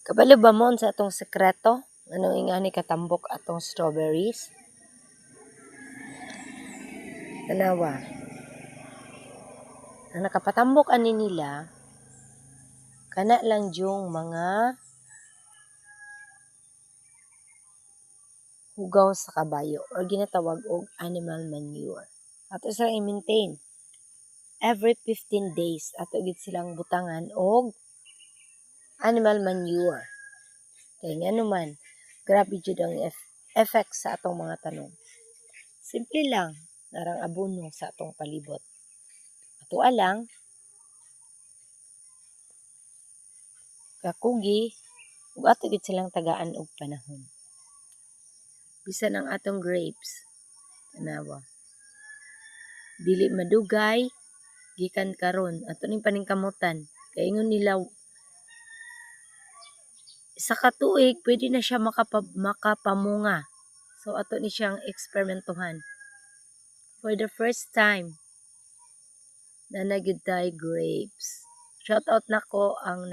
Kabalo ba mo sa atong sekreto? Ano ingani katambok atong strawberries? Tanawa. Ang nakapatambok ani nila, kana lang yung mga hugaw sa kabayo or ginatawag og animal manure. Ato sila i-maintain. Every 15 days, ato gid silang butangan og animal manure. Kaya nga naman, grabe jud ang effect sa atong mga tanom. Simple lang, narang abono sa atong palibot. Ato alang, kakugi, ug ato gid silang tagaan og panahon. Bisan ang atong grapes, tanawa. Dili madugay, gikan karon, ato ning paningkamutan, kay ingon nila, sa katuig, pwede na siya makapamunga. So, ato ni siyang eksperimentuhan. For the first time, na nagyud tayo grapes. Shout out nako ang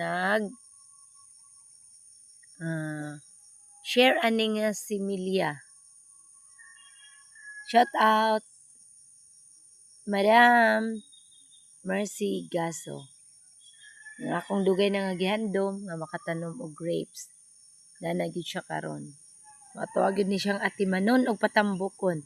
share ani nga si Milia. Shout out Madam Mercy Gaso. Ang akong dugay na nga gihandom nga makatanom og grapes. Na nagyud siya karon. Matawagin ni siyang atimanon og patambukon.